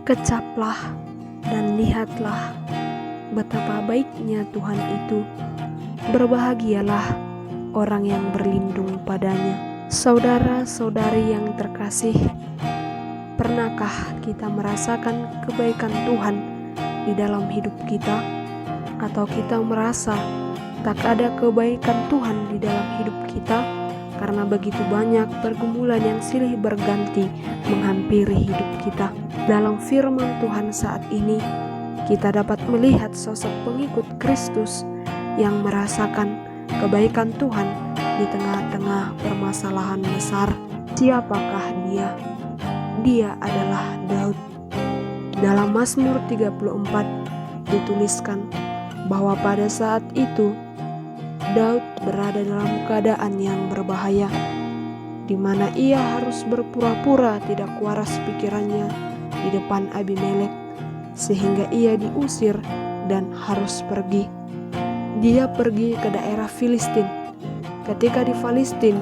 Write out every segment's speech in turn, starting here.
Kecaplah dan lihatlah betapa baiknya Tuhan itu. Berbahagialah orang yang berlindung padanya. Saudara-saudari yang terkasih, pernahkah kita merasakan kebaikan Tuhan di dalam hidup kita? Atau kita merasa tak ada kebaikan Tuhan di dalam hidup kita karena begitu banyak pergumulan yang silih berganti menghampiri hidup kita? Dalam firman Tuhan saat ini, kita dapat melihat sosok pengikut Kristus yang merasakan kebaikan Tuhan di tengah-tengah permasalahan besar. Siapakah dia? Dia adalah Daud. Dalam Mazmur 34 dituliskan bahwa pada saat itu Daud berada dalam keadaan yang berbahaya, di mana ia harus berpura-pura tidak waras pikirannya di depan Abimelek, sehingga ia diusir dan harus pergi. Dia pergi ke daerah Filistin. Ketika di Filistin,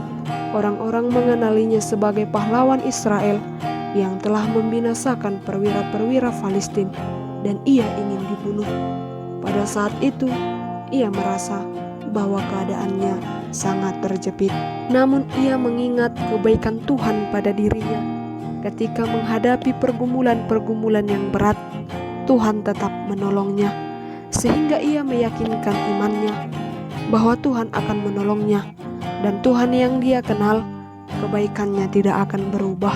orang-orang mengenalinya sebagai pahlawan Israel yang telah membinasakan perwira-perwira Filistin, dan ia ingin dibunuh. Pada saat itu, ia merasa bahwa keadaannya sangat terjepit. Namun ia mengingat kebaikan Tuhan pada dirinya. Ketika menghadapi pergumulan-pergumulan yang berat, Tuhan tetap menolongnya, sehingga ia meyakinkan imannya bahwa Tuhan akan menolongnya, dan Tuhan yang dia kenal, kebaikannya tidak akan berubah.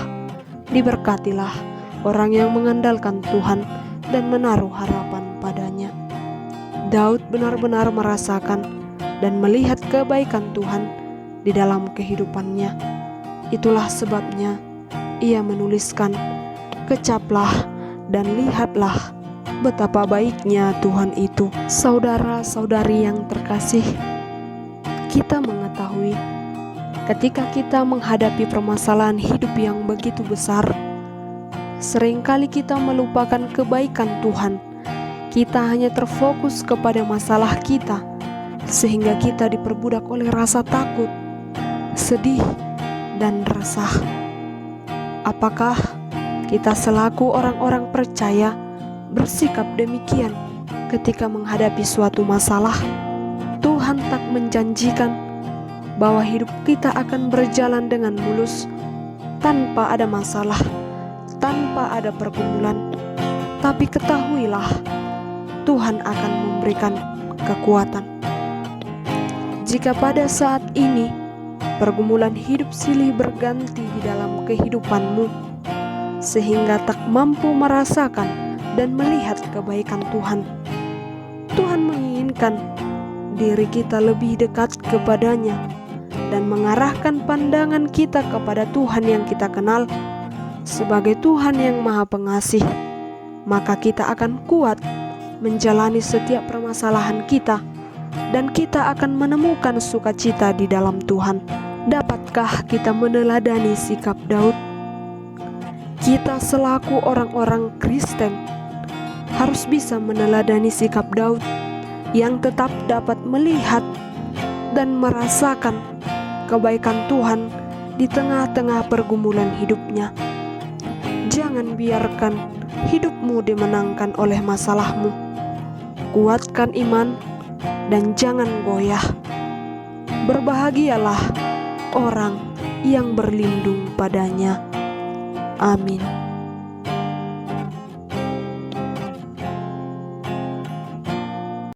Diberkatilah orang yang mengandalkan Tuhan dan menaruh harapan padanya. Daud benar-benar merasakan dan melihat kebaikan Tuhan di dalam kehidupannya. Itulah sebabnya ia menuliskan, "Kecaplah dan lihatlah betapa baiknya Tuhan itu." Saudara-saudari yang terkasih, kita mengetahui ketika kita menghadapi permasalahan hidup yang begitu besar, seringkali kita melupakan kebaikan Tuhan. Kita hanya terfokus kepada masalah kita, sehingga kita diperbudak oleh rasa takut, sedih, dan resah. Apakah kita selaku orang-orang percaya bersikap demikian ketika menghadapi suatu masalah? Tuhan tak menjanjikan bahwa hidup kita akan berjalan dengan mulus tanpa ada masalah, tanpa ada pergumulan. Tapi ketahuilah, Tuhan akan memberikan kekuatan. Jika pada saat ini pergumulan hidup silih berganti di dalam kehidupanmu, sehingga tak mampu merasakan dan melihat kebaikan Tuhan, Tuhan menginginkan diri kita lebih dekat kepadanya dan mengarahkan pandangan kita kepada Tuhan yang kita kenal sebagai Tuhan yang Maha Pengasih. Maka kita akan kuat menjalani setiap permasalahan kita, dan kita akan menemukan sukacita di dalam Tuhan. Dapatkah kita meneladani sikap Daud? Kita selaku orang-orang Kristen harus bisa meneladani sikap Daud yang tetap dapat melihat dan merasakan kebaikan Tuhan di tengah-tengah pergumulan hidupnya. Jangan biarkan hidupmu dimenangkan oleh masalahmu. Kuatkan iman dan jangan goyah. Berbahagialah orang yang berlindung padanya. Amin.